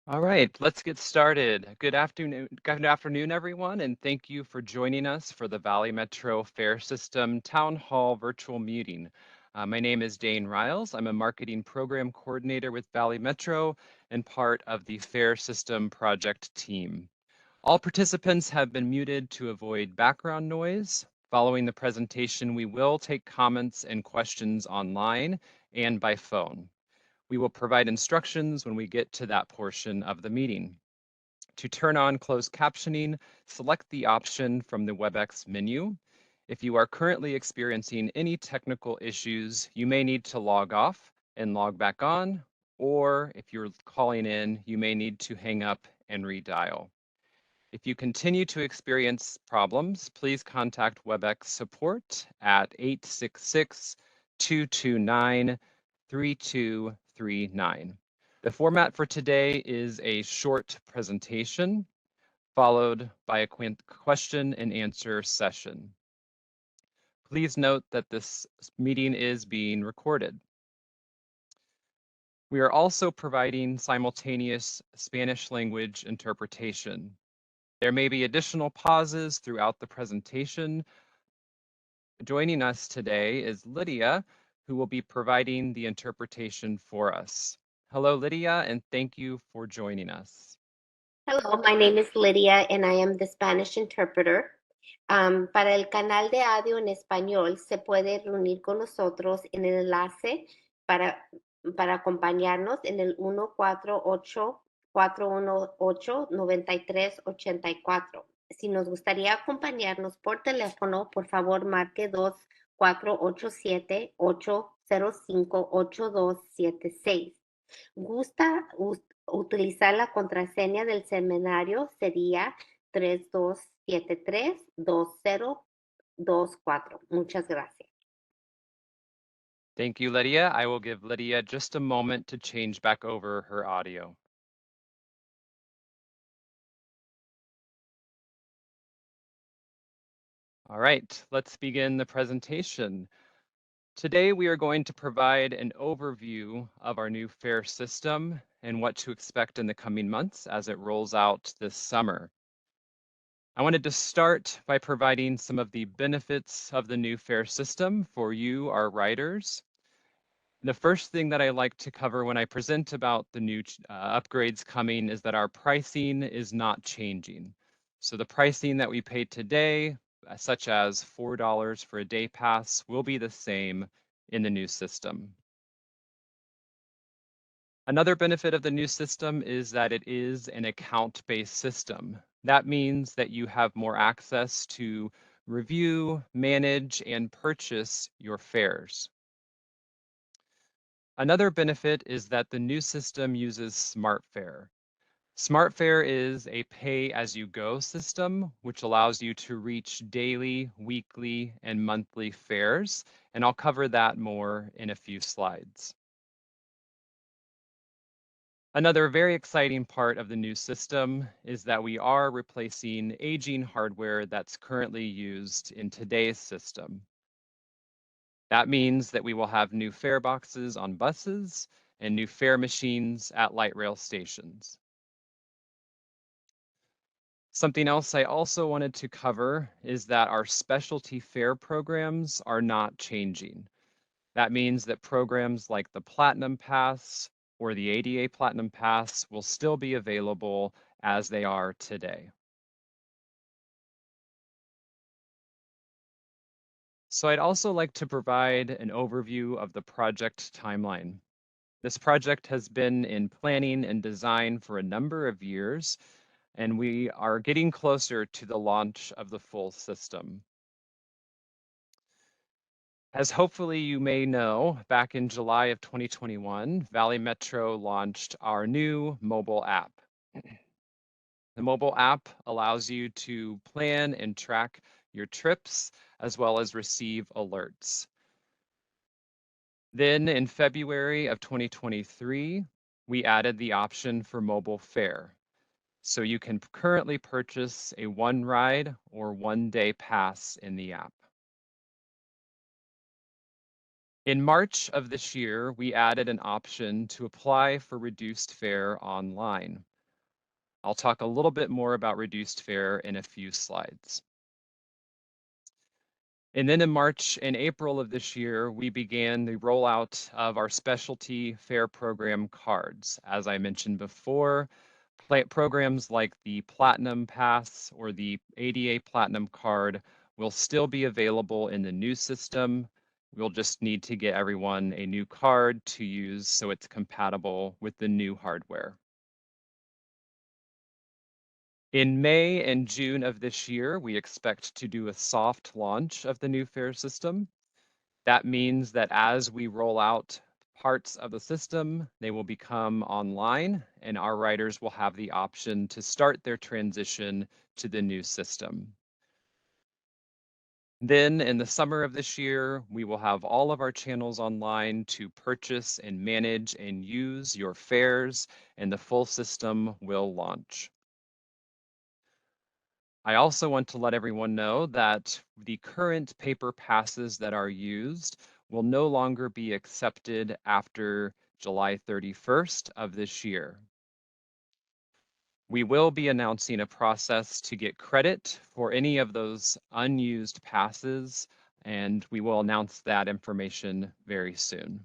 All right, let's get started. Good afternoon, everyone, and thank you for joining us for the Valley Metro Fare System Town Hall virtual meeting. My name is Dane Riles. I'm a marketing program coordinator with Valley Metro and part of the Fare System project team. All participants have been muted to avoid background noise. Following the presentation, we will take comments and questions online and by phone. We will provide instructions when we get to that portion of the meeting. To turn on closed captioning, select the option from the WebEx menu. If you are currently experiencing any technical issues, you may need to log off and log back on, or if you're calling in, you may need to hang up and redial. If you continue to experience problems, please contact WebEx support at 866-229-3239. The format for today is a short presentation followed by a question and answer session. Please note that this meeting is being recorded. We are also providing simultaneous Spanish language interpretation. There may be additional pauses throughout the presentation. Joining us today is Lydia, who will be providing the interpretation for us. Hello, Lydia, and thank you for joining us. Hello, my name is Lydia and I am the Spanish interpreter. Para el canal de audio en español se puede reunir con nosotros en el enlace para, para acompañarnos en el 148-418-9384. Si nos gustaría acompañarnos por teléfono, por favor marque 2-487-805-8276. ¿Gusta utilizar la contraseña del seminario? Sería 3273-2024. Muchas gracias. Thank you, Lydia. I will give Lydia just a moment to change back over her audio. All right, let's begin the presentation. Today, we are going to provide an overview of our new fare system and what to expect in the coming months as it rolls out this summer. I wanted to start by providing some of the benefits of the new fare system for you, our riders. The first thing that I like to cover when I present about the new upgrades coming is that our pricing is not changing. So the pricing that we pay today, such as $4 for a day pass, will be the same in the new system. Another benefit of the new system is that it is an account-based system. That means that you have more access to review, manage, and purchase your fares. Another benefit is that the new system uses SmartFare. SmartFare is a pay-as-you-go system, which allows you to reach daily, weekly, and monthly fares, and I'll cover that more in a few slides. Another very exciting part of the new system is that we are replacing aging hardware that's currently used in today's system. That means that we will have new fare boxes on buses and new fare machines at light rail stations. Something else I also wanted to cover is that our specialty fare programs are not changing. That means that programs like the Platinum Pass or the ADA Platinum Pass will still be available as they are today. So I'd also like to provide an overview of the project timeline. This project has been in planning and design for a number of years, and we are getting closer to the launch of the full system. As hopefully you may know, back in July of 2021, Valley Metro launched our new mobile app. The mobile app allows you to plan and track your trips as well as receive alerts. Then in February of 2023, we added the option for mobile fare. So you can currently purchase a one ride or 1 day pass in the app. In March of this year, we added an option to apply for reduced fare online. I'll talk a little bit more about reduced fare in a few slides. And then in March and April of this year, we began the rollout of our specialty fare program cards. As I mentioned before, programs like the Platinum Pass or the ADA Platinum Card will still be available in the new system. We'll just need to get everyone a new card to use so it's compatible with the new hardware. In May and June of this year, we expect to do a soft launch of the new fare system. That means that as we roll out parts of the system, they will become online and our riders will have the option to start their transition to the new system. Then in the summer of this year, we will have all of our channels online to purchase and manage and use your fares, and the full system will launch. I also want to let everyone know that the current paper passes that are used will no longer be accepted after July 31st of this year. We will be announcing a process to get credit for any of those unused passes, and we will announce that information very soon.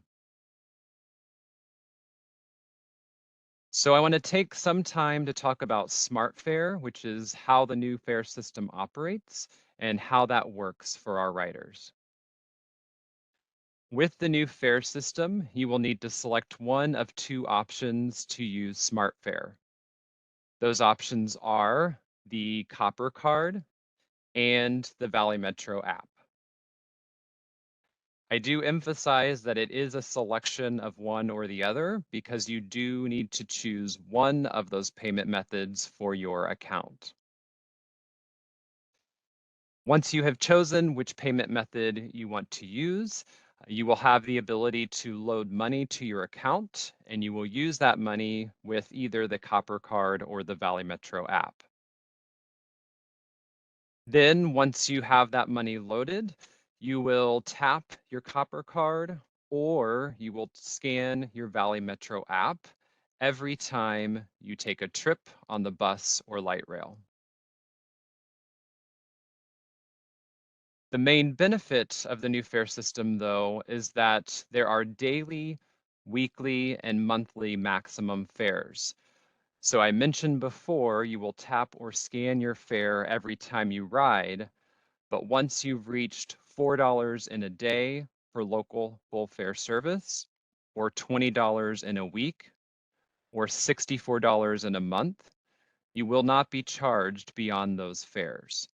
So I want to take some time to talk about SmartFare, which is how the new fare system operates and how that works for our riders. With the new fare system, you will need to select one of two options to use SmartFare. Those options are the Copper Card and the Valley Metro app. I do emphasize that it is a selection of one or the other because you do need to choose one of those payment methods for your account. Once you have chosen which payment method you want to use, you will have the ability to load money to your account, and you will use that money with either the Copper Card or the Valley Metro app. Then once you have that money loaded, you will tap your Copper Card or you will scan your Valley Metro app every time you take a trip on the bus or light rail. The main benefit of the new fare system, though, is that there are daily, weekly, and monthly maximum fares. So I mentioned before, you will tap or scan your fare every time you ride, but once you've reached $4 in a day for local full fare service, or $20 in a week, or $64 in a month, you will not be charged beyond those fares.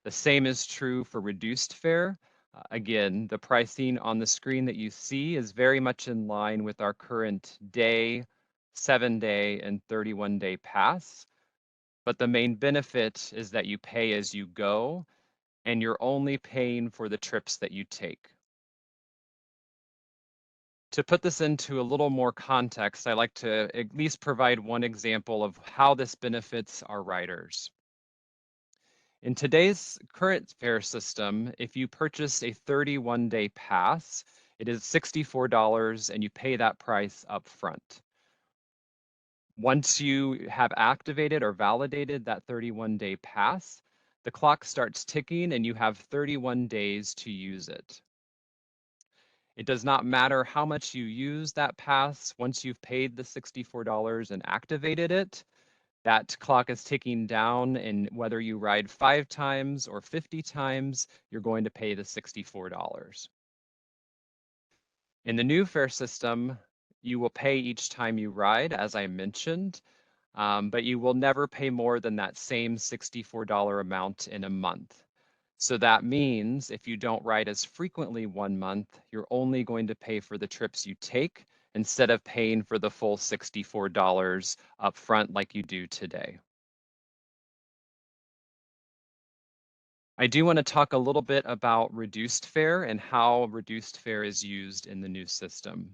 The same is true for reduced fare. Again, the pricing on the screen that you see is very much in line with our current day, 7-day, and 31-day pass. But the main benefit is that you pay as you go, and you're only paying for the trips that you take. To put this into a little more context, I like to at least provide one example of how this benefits our riders. In today's current fare system, if you purchase a 31-day pass, it is $64 and you pay that price up front. Once you have activated or validated that 31-day pass, the clock starts ticking and you have 31 days to use it. It does not matter how much you use that pass. Once you've paid the $64 and activated it, that clock is ticking down, and whether you ride 5 times or 50 times, you're going to pay the $64. In the new fare system, you will pay each time you ride, as I mentioned, but you will never pay more than that same $64 amount in a month. So that means if you don't ride as frequently one month, you're only going to pay for the trips you take instead of paying for the full $64 up front like you do today. I do want to talk a little bit about reduced fare and how reduced fare is used in the new system.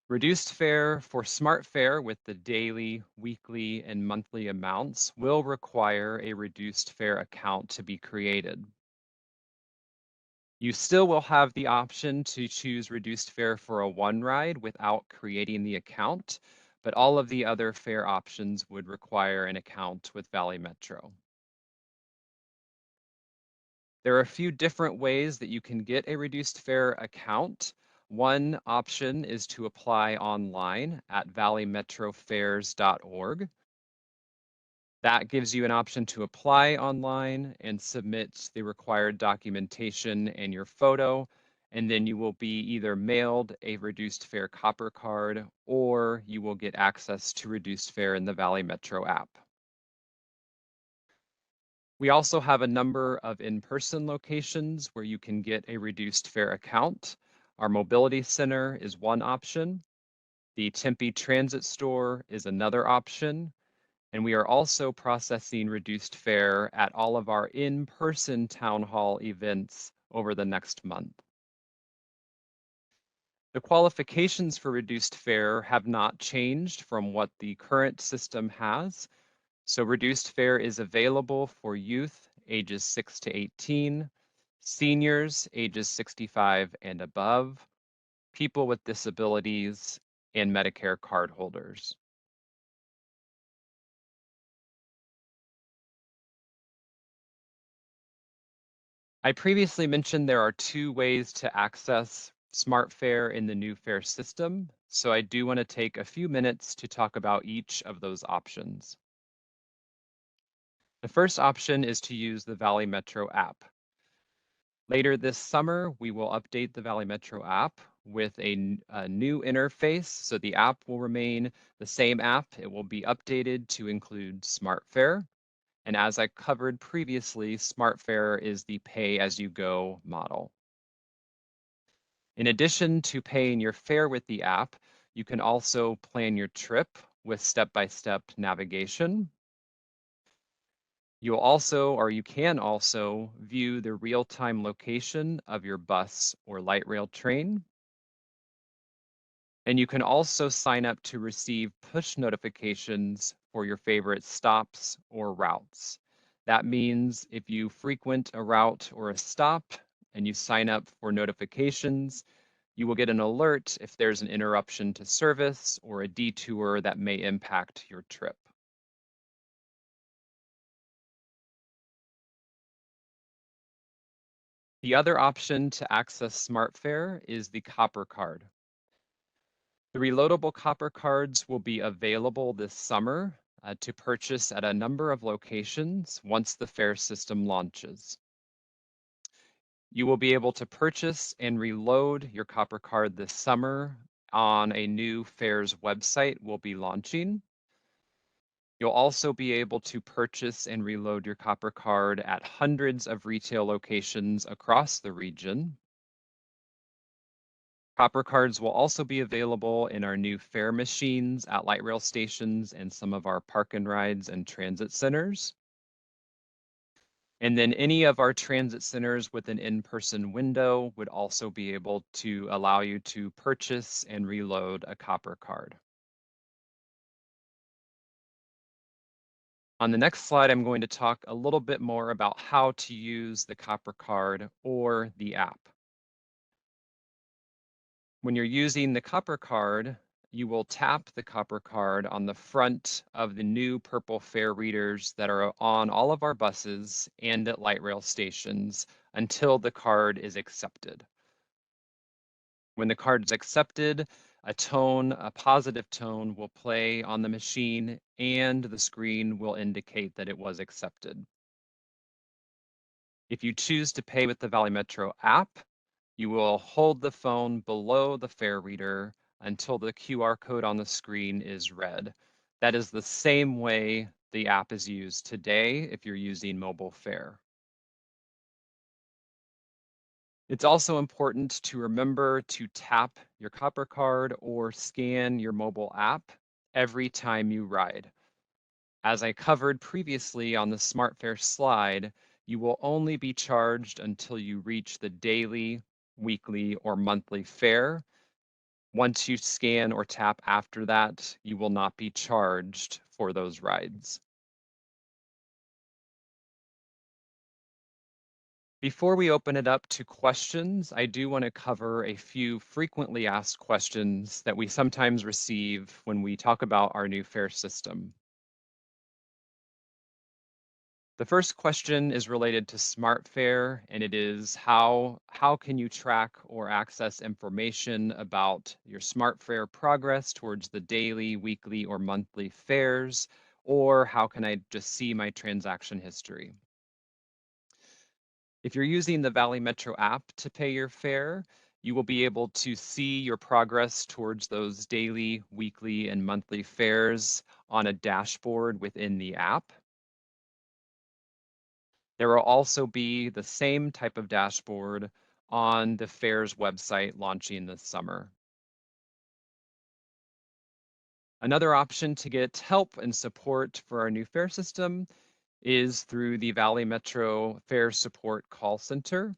Reduced fare for SmartFare with the daily, weekly, and monthly amounts will require a reduced fare account to be created. You still will have the option to choose reduced fare for a one ride without creating the account, but all of the other fare options would require an account with Valley Metro. There are a few different ways that you can get a reduced fare account. One option is to apply online at valleymetrofares.org. That gives you an option to apply online and submit the required documentation and your photo, and then you will be either mailed a reduced fare copper card or you will get access to reduced fare in the Valley Metro app. We also have a number of in-person locations where you can get a reduced fare account. Our mobility center is one option. The Tempe Transit Store is another option. And we are also processing reduced fare at all of our in-person town hall events over the next month. The qualifications for reduced fare have not changed from what the current system has. So reduced fare is available for youth ages 6 to 18, seniors ages 65 and above, people with disabilities, and Medicare card holders. I previously mentioned there are two ways to access SmartFare in the new fare system, so I do want to take a few minutes to talk about each of those options. The first option is to use the Valley Metro app. Later this summer, we will update the Valley Metro app with a new interface, so the app will remain the same app. It will be updated to include SmartFare. And as I covered previously, SmartFare is the pay-as-you-go model. In addition to paying your fare with the app, you can also plan your trip with step-by-step navigation. You can also view the real-time location of your bus or light rail train. And you can also sign up to receive push notifications for your favorite stops or routes. That means if you frequent a route or a stop and you sign up for notifications, you will get an alert if there's an interruption to service or a detour that may impact your trip. The other option to access SmartFare is the Copper Card. The reloadable Copper Cards will be available this summer to purchase at a number of locations once the fare system launches. You will be able to purchase and reload your Copper Card this summer on a new fares website we'll be launching. You'll also be able to purchase and reload your Copper Card at hundreds of retail locations across the region. Copper Cards will also be available in our new fare machines at light rail stations and some of our park and rides and transit centers. And then any of our transit centers with an in-person window would also be able to allow you to purchase and reload a Copper Card. On the next slide, I'm going to talk a little bit more about how to use the Copper Card or the app. When you're using the Copper Card, you will tap the Copper Card on the front of the new purple fare readers that are on all of our buses and at light rail stations until the card is accepted. When the card is accepted, a positive tone will play on the machine and the screen will indicate that it was accepted. If you choose to pay with the Valley Metro app, you will hold the phone below the fare reader until the QR code on the screen is read. That is the same way the app is used today if you're using mobile fare. It's also important to remember to tap your Copper Card or scan your mobile app every time you ride. As I covered previously on the SmartFare slide, you will only be charged until you reach the daily, weekly, or monthly fare. Once you scan or tap after that, you will not be charged for those rides. Before we open it up to questions, I do want to cover a few frequently asked questions that we sometimes receive when we talk about our new fare system. The first question is related to SmartFare, and it is how can you track or access information about your SmartFare progress towards the daily, weekly, or monthly fares, or how can I just see my transaction history? If you're using the Valley Metro app to pay your fare, you will be able to see your progress towards those daily, weekly, and monthly fares on a dashboard within the app. There will also be the same type of dashboard on the fares website launching this summer. Another option to get help and support for our new fare system is through the Valley Metro Fare Support Call Center.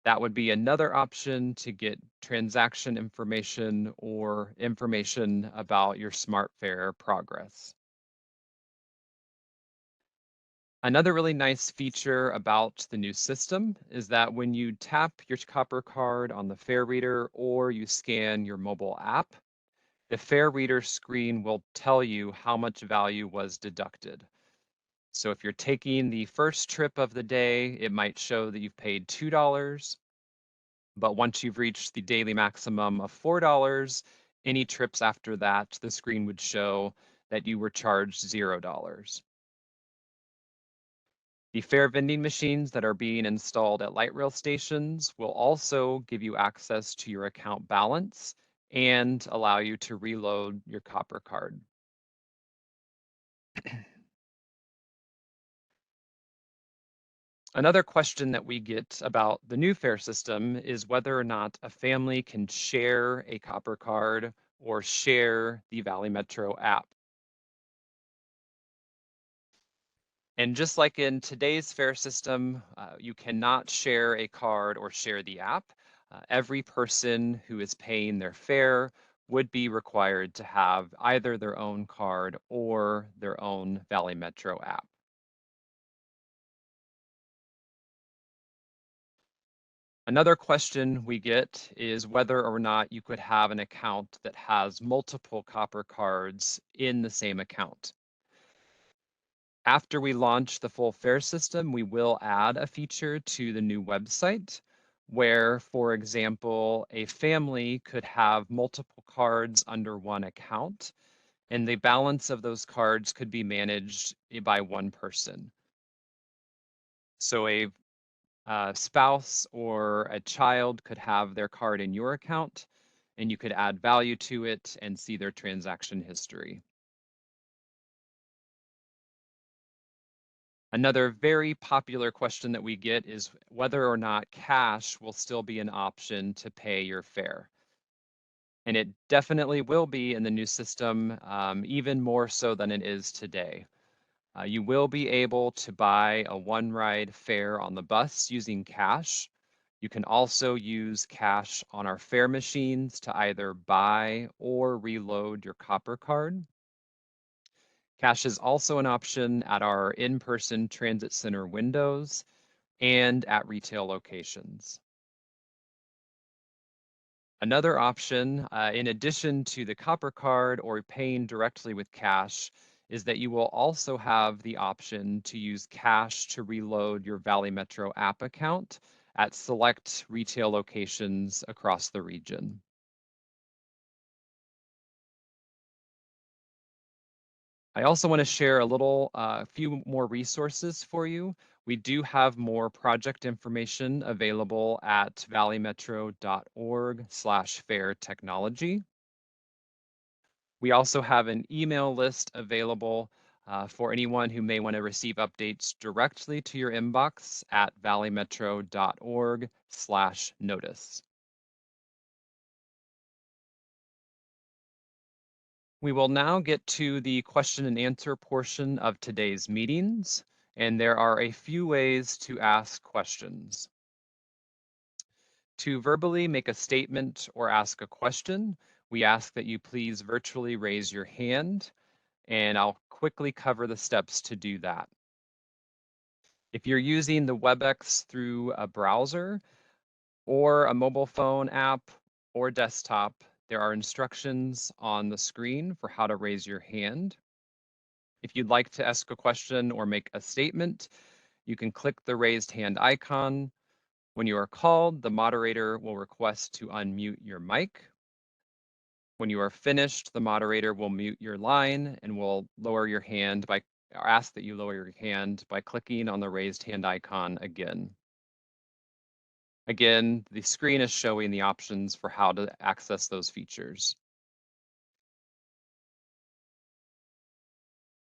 That would be another option to get transaction information or information about your SmartFare progress. Another really nice feature about the new system is that when you tap your copper card on the fare reader or you scan your mobile app, the fare reader screen will tell you how much value was deducted. So if you're taking the first trip of the day, it might show that you've paid $2. But once you've reached the daily maximum of $4, any trips after that, the screen would show that you were charged $0. The fare vending machines that are being installed at light rail stations will also give you access to your account balance and allow you to reload your copper card. Another question that we get about the new fare system is whether or not a family can share a copper card or share the Valley Metro app. And just like in today's fare system, you cannot share a card or share the app. Every person who is paying their fare would be required to have either their own card or their own Valley Metro app. Another question we get is whether or not you could have an account that has multiple copper cards in the same account. After we launch the full fare system, we will add a feature to the new website where, for example, a family could have multiple cards under one account, and the balance of those cards could be managed by one person. So a spouse or a child could have their card in your account, and you could add value to it and see their transaction history. Another very popular question that we get is whether or not cash will still be an option to pay your fare. And it definitely will be in the new system, even more so than it is today. You will be able to buy a one-ride fare on the bus using cash. You can also use cash on our fare machines to either buy or reload your copper card. Cash is also an option at our in-person transit center windows and at retail locations. Another option, in addition to the copper card or paying directly with cash, is that you will also have the option to use cash to reload your Valley Metro app account at select retail locations across the region. I also want to share a few more resources for you. We do have more project information available at valleymetro.org/fare technology. We also have an email list available for anyone who may want to receive updates directly to your inbox at valleymetro.org/notice. We will now get to the question and answer portion of today's meetings, and there are a few ways to ask questions. To verbally make a statement or ask a question, we ask that you please virtually raise your hand, and I'll quickly cover the steps to do that. If you're using the WebEx through a browser or a mobile phone app or desktop, there are instructions on the screen for how to raise your hand. If you'd like to ask a question or make a statement, you can click the raised hand icon. When you are called, the moderator will request to unmute your mic. When you are finished, the moderator will mute your line and will lower your hand by, or ask that you lower your hand by clicking on the raised hand icon again. Again, the screen is showing the options for how to access those features.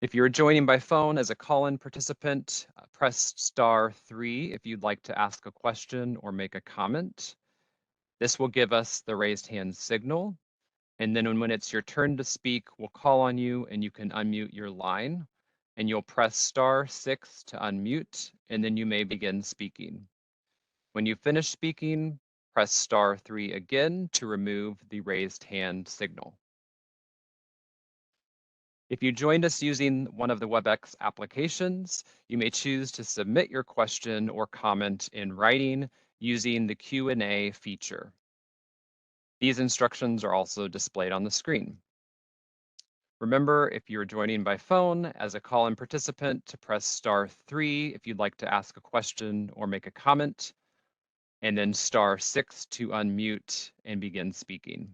If you're joining by phone as a call-in participant, press *3 if you'd like to ask a question or make a comment. This will give us the raised hand signal. And then when it's your turn to speak, we'll call on you and you can unmute your line. And you'll press *6 to unmute, and then you may begin speaking. When you finish speaking, press *3 again to remove the raised hand signal. If you joined us using one of the WebEx applications, you may choose to submit your question or comment in writing using the Q&A feature. These instructions are also displayed on the screen. Remember, if you're joining by phone as a call-in participant, to press *3 if you'd like to ask a question or make a comment, and then *6 to unmute and begin speaking.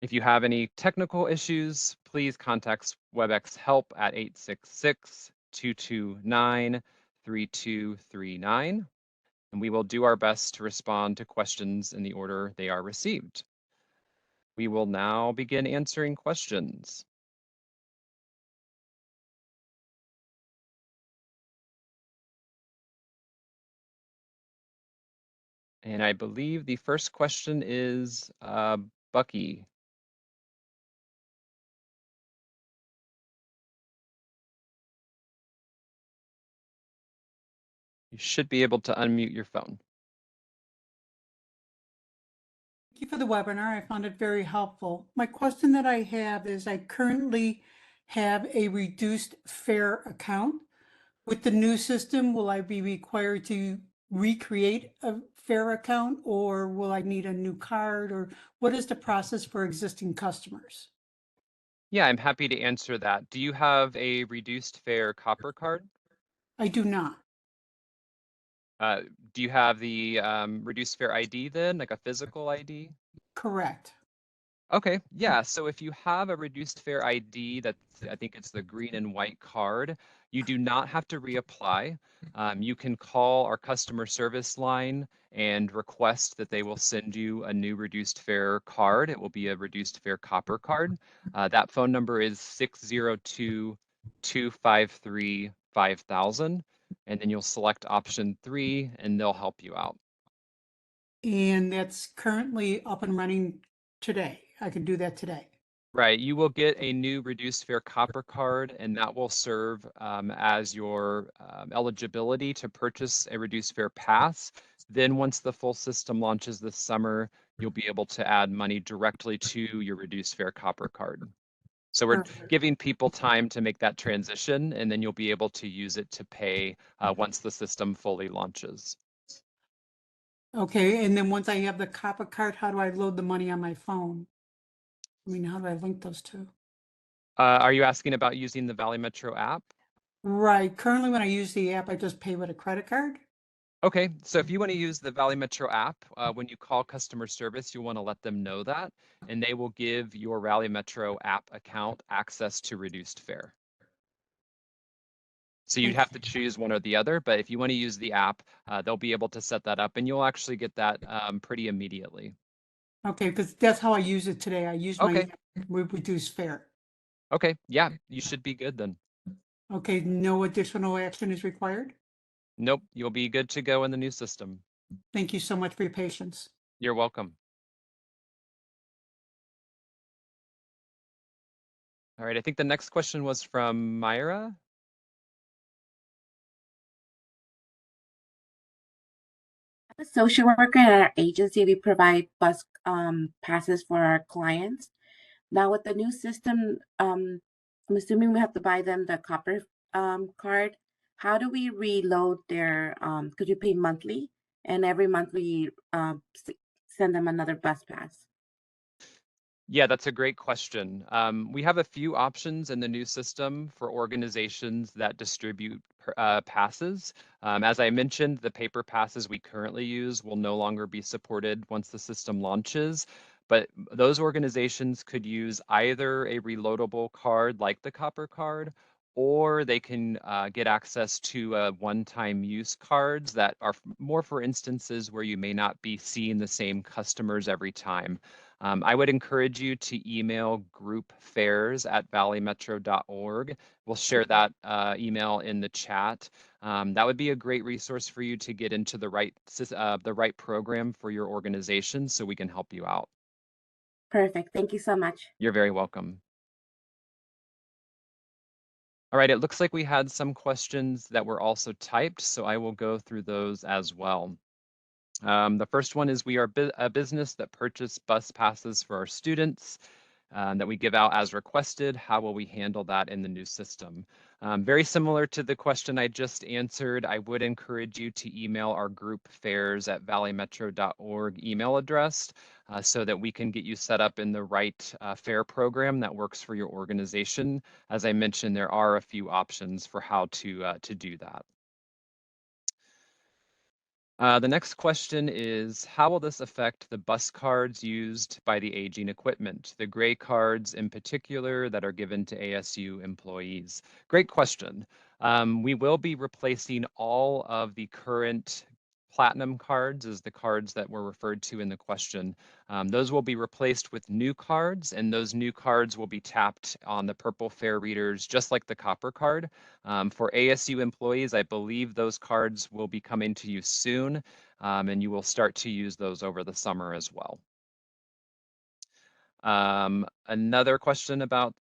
If you have any technical issues, please contact WebEx help at 866-229-3239, and we will do our best to respond to questions in the order they are received. We will now begin answering questions. And I believe the first question is Bucky. You should be able to unmute your phone. Thank you for the webinar. I found it very helpful. My question that I have is I currently have a reduced fare account. With the new system, will I be required to recreate a fare account, or will I need a new card, or what is the process for existing customers? Yeah, I'm happy to answer that. Do you have a reduced fare copper card? I do not. Do you have the reduced fare ID then, like a physical ID? Correct. Okay, yeah. So if you have a reduced fare ID, I think it's the green and white card, you do not have to reapply. You can call our customer service line and request that they will send you a new reduced fare card. It will be a reduced fare copper card. That phone number is 602-253-5000. And then you'll select option 3 and they'll help you out. And that's currently up and running today. I can do that today. Right, you will get a new reduced fare copper card, and that will serve as your eligibility to purchase a reduced fare pass. Then once the full system launches this summer, you'll be able to add money directly to your reduced fare copper card. So we're giving people time to make that transition, and then you'll be able to use it to pay once the system fully launches. Okay, and then once I have the copper card, how do I load the money on my phone? I mean, how do I link those two? Are you asking about using the Valley Metro app? Right. Currently, when I use the app, I just pay with a credit card. Okay, so if you want to use the Valley Metro app, when you call customer service, you want to let them know that, and they will give your Valley Metro app account access to reduced fare. So you'd have to choose one or the other, but if you want to use the app, they'll be able to set that up, and you'll actually get that pretty immediately. Okay, because that's how I use it today. I use my reduced fare. Okay, yeah, you should be good then. Okay, no additional action is required? Nope, you'll be good to go in the new system. Thank you so much for your patience. You're welcome. All right, I think the next question was from Myra. As a social worker at our agency, we provide bus passes for our clients. Now with the new system, I'm assuming we have to buy them the copper card. how do we reload their, because we pay monthly, and every month we send them another bus pass? Yeah, that's a great question. We have a few options in the new system for organizations that distribute passes. As I mentioned, the paper passes we currently use will no longer be supported once the system launches, but those organizations could use either a reloadable card like the Copper Card, or they can get access to one-time use cards that are more for instances where you may not be seeing the same customers every time. I would encourage you to email groupfares@valleymetro.org. We'll share that email in the chat. That would be a great resource for you to get into the right program for your organization so we can help you out. Perfect. Thank you so much. You're very welcome. All right, it looks like we had some questions that were also typed, so I will go through those as well. The first one is, we are a business that purchase bus passes for our students that we give out as requested. How will we handle that in the new system? Very similar to the question I just answered, I would encourage you to email our groupfares@valleymetro.org email address so that we can get you set up in the right fare program that works for your organization. As I mentioned, there are a few options for how to do that. The next question is, how will this affect the bus cards used by the aging equipment, the gray cards in particular that are given to ASU employees? Great question. We will be replacing all of the current platinum cards, as the cards that were referred to in the question. Those will be replaced with new cards, and those new cards will be tapped on the purple fare readers, just like the copper card. For ASU employees, I believe those cards will be coming to you soon, and you will start to use those over the summer as well. Another question about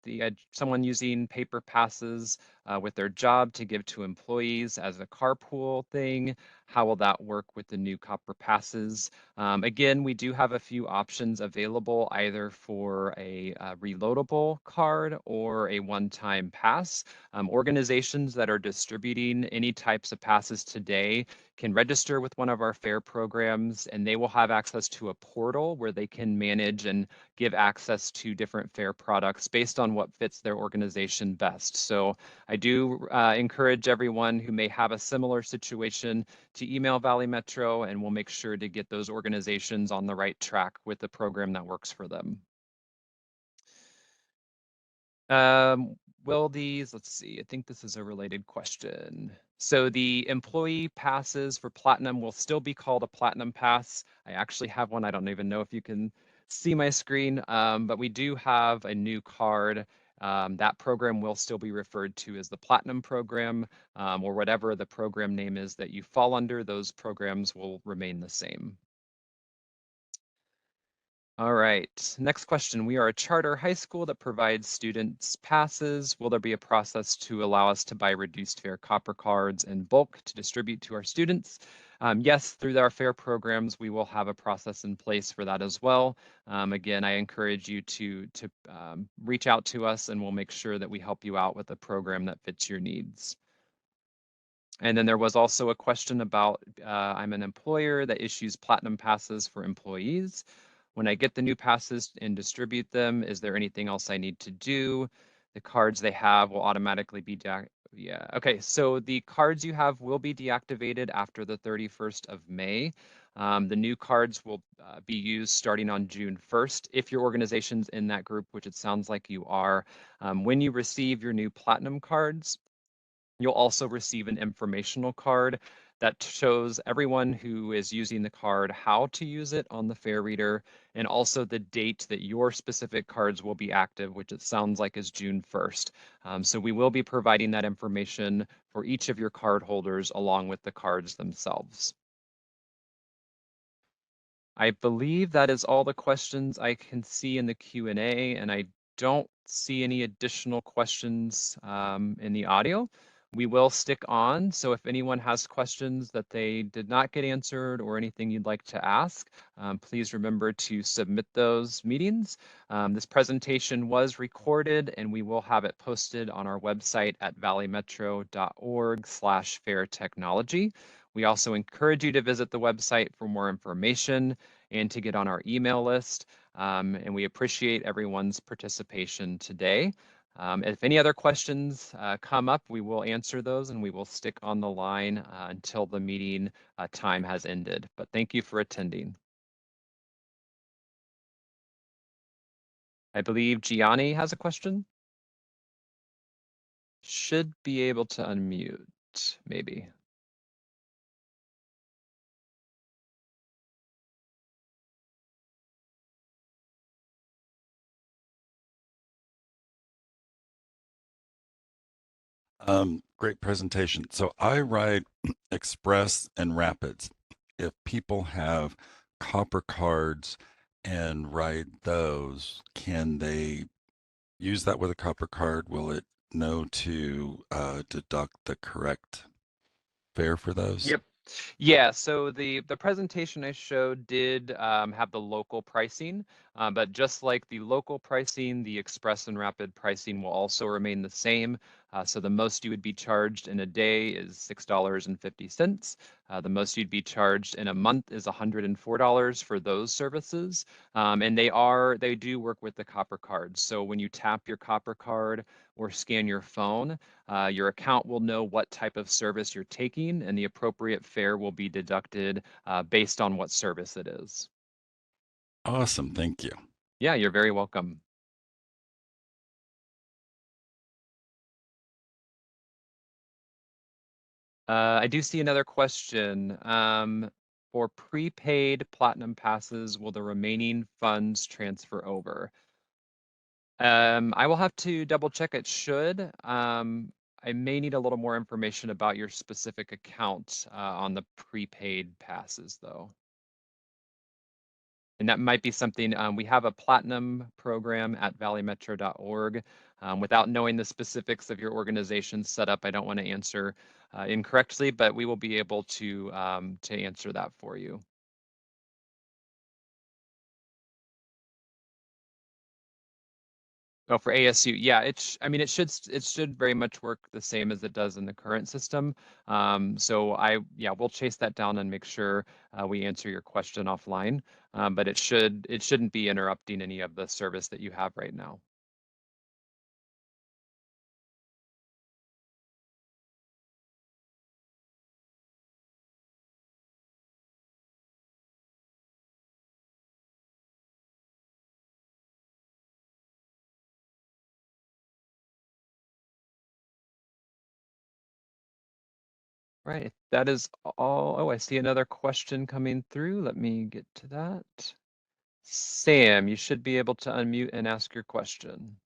someone using paper passes with their job to give to employees as a carpool thing. How will that work with the new copper passes? Again, we do have a few options available, either for a reloadable card or a one-time pass. Organizations that are distributing any types of passes today can register with one of our fare programs, and they will have access to a portal where they can manage and give access to different fare products based on what fits their organization best. So I do encourage everyone who may have a similar situation to email Valley Metro, and we'll make sure to get those organizations on the right track with the program that works for them. Let's see, I think this is a related question. So the employee passes for Platinum will still be called a Platinum Pass. I actually have one. I don't even know if you can see my screen, but we do have a new card. That program will still be referred to as the Platinum Program, or whatever the program name is that you fall under. Those programs will remain the same. All right, next question. We are a charter high school that provides students passes. Will there be a process to allow us to buy reduced fare copper cards in bulk to distribute to our students? Yes, through our fare programs, we will have a process in place for that as well. Again, I encourage you to reach out to us, and we'll make sure that we help you out with a program that fits your needs. And then there was also a question about, I'm an employer that issues platinum passes for employees. When I get the new passes and distribute them, is there anything else I need to do? The cards they have will automatically be yeah, okay, so the cards you have will be deactivated after the 31st of May. The new cards will be used starting on June 1st. If your organization's in that group, which it sounds like you are, when you receive your new platinum cards, you'll also receive an informational card that shows everyone who is using the card how to use it on the fare reader, and also the date that your specific cards will be active, which it sounds like is June 1st. So we will be providing that information for each of your card holders along with the cards themselves. I believe that is all the questions I can see in the Q&A, and I don't see any additional questions in the audio. We will stick on, so if anyone has questions that they did not get answered or anything you'd like to ask, please remember to submit those meetings. This presentation was recorded and we will have it posted on our website at valleymetro.org/fairtechnology. We also encourage you to visit the website for more information and to get on our email list. And we appreciate everyone's participation today. If any other questions come up, we will answer those and we will stick on the line until the meeting time has ended. But thank you for attending. I believe Gianni has a question. Should be able to unmute, maybe. Great presentation. So I ride Express and Rapids. If people have copper cards and ride those, can they use that with a copper card? Will it know to deduct the correct fare for those? Yep. Yeah, so the presentation I showed did have the local pricing, but just like the local pricing, the Express and Rapid pricing will also remain the same. So the most you would be charged in a day is $6.50. The most you'd be charged in a month is $104 for those services. And they do work with the copper card. So when you tap your copper card or scan your phone, your account will know what type of service you're taking and the appropriate fare will be deducted based on what service it is. Awesome. Thank you. Yeah, you're very welcome. I do see another question. For prepaid Platinum passes, will the remaining funds transfer over? I will have to double check. It should. I may need a little more information about your specific account on the prepaid passes, though. And that might be something, we have a Platinum program at valleymetro.org. Without knowing the specifics of your organization's setup, I don't want to answer incorrectly, but we will be able to answer that for you. Oh, for ASU, yeah, I mean, it should very much work the same as it does in the current system. So we'll chase that down and make sure we answer your question offline. But it shouldn't be interrupting any of the service that you have right now. Right, that is all. Oh, I see another question coming through. Let me get to that. Sam, you should be able to unmute and ask your question.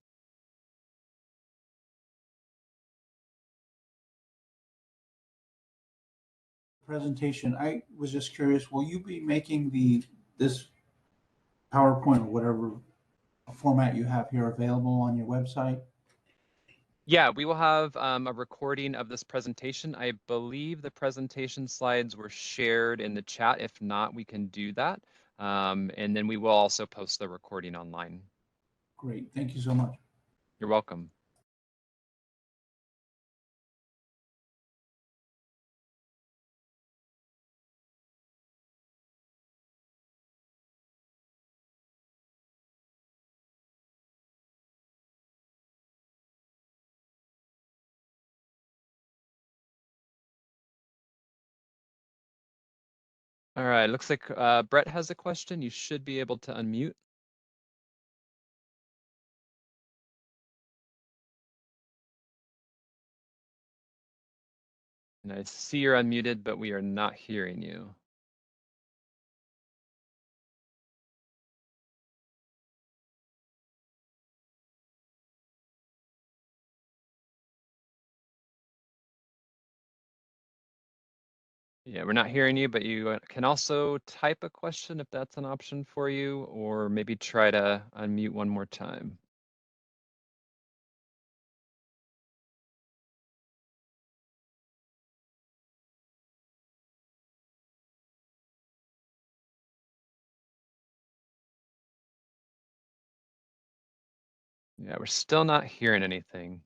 Presentation. I was just curious, will you be making this PowerPoint or whatever format you have here available on your website? Yeah, we will have a recording of this presentation. I believe the presentation slides were shared in the chat. If not, we can do that. And then we will also post the recording online. Great. Thank you so much. You're welcome. All right, looks like Brett has a question. You should be able to unmute. And I see you're unmuted, but we are not hearing you. Yeah, we're not hearing you, but you can also type a question if that's an option for you, or maybe try to unmute one more time. Yeah, we're still not hearing anything.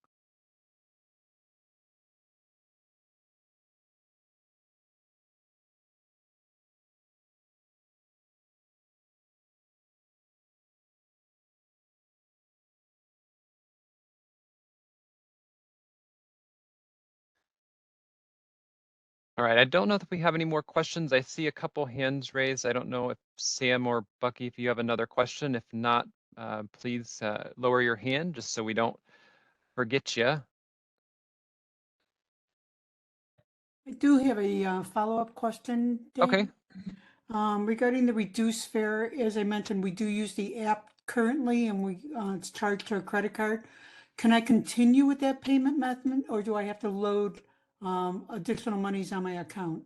All right, I don't know if we have any more questions. I see a couple hands raised. I don't know if Sam or Bucky, if you have another question. If not, please lower your hand just so we don't forget you. I do have a follow-up question, Dave. Okay. Regarding the reduced fare, as I mentioned, we do use the app currently and it's charged to a credit card. Can I continue with that payment method or do I have to load additional monies on my account?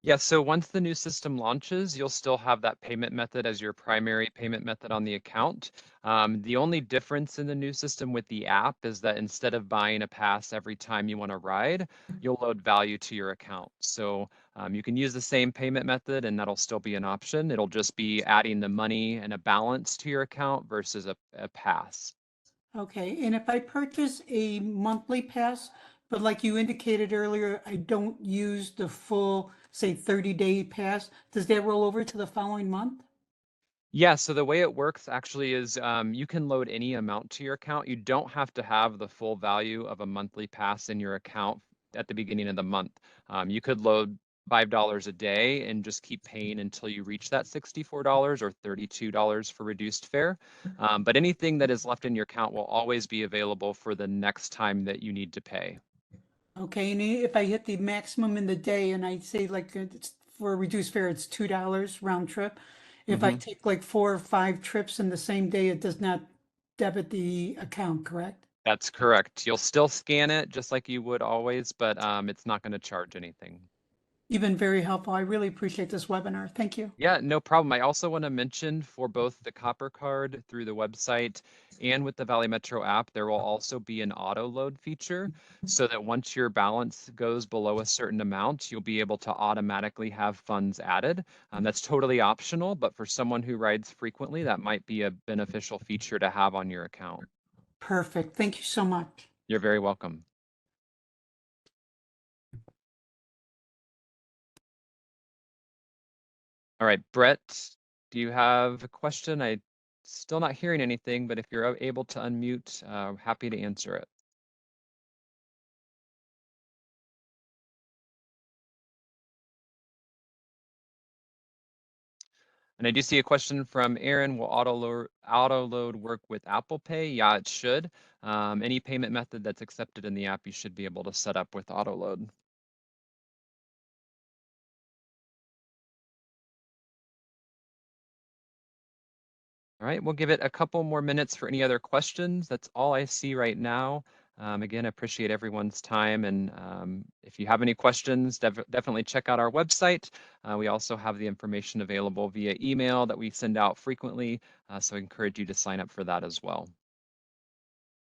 Yeah, so once the new system launches, you'll still have that payment method as your primary payment method on the account. The only difference in the new system with the app is that instead of buying a pass every time you want to ride, you'll load value to your account. So you can use the same payment method and that'll still be an option. It'll just be adding the money and a balance to your account versus a pass. Okay, and if I purchase a monthly pass, but like you indicated earlier, I don't use the full, say, 30-day pass, does that roll over to the following month? Yeah, so the way it works actually is you can load any amount to your account. You don't have to have the full value of a monthly pass in your account at the beginning of the month. You could load $5 a day and just keep paying until you reach that $64 or $32 for reduced fare. But anything that is left in your account will always be available for the next time that you need to pay. Okay, and if I hit the maximum in the day and I say like for a reduced fare, it's $2 round trip. If I Mhm. take like 4 or 5 trips in the same day, it does not debit the account, correct? That's correct. You'll still scan it just like you would always, but it's not going to charge anything. You've been very helpful. I really appreciate this webinar. Thank you. Yeah, no problem. I also want to mention for both the Copper Card through the website and with the Valley Metro app, there will also be an auto load feature so that once your balance goes below a certain amount, you'll be able to automatically have funds added. That's totally optional, but for someone who rides frequently, that might be a beneficial feature to have on your account. Perfect. Thank you so much. You're very welcome. All right, Brett, do you have a question? I'm still not hearing anything, but if you're able to unmute, happy to answer it. And I do see a question from Aaron. Will auto load work with Apple Pay? Yeah, it should. Any payment method that's accepted in the app, you should be able to set up with auto load. All right, we'll give it a couple more minutes for any other questions. That's all I see right now. Again, I appreciate everyone's time. And if you have any questions, definitely check out our website. We also have the information available via email that we send out frequently. So I encourage you to sign up for that as well.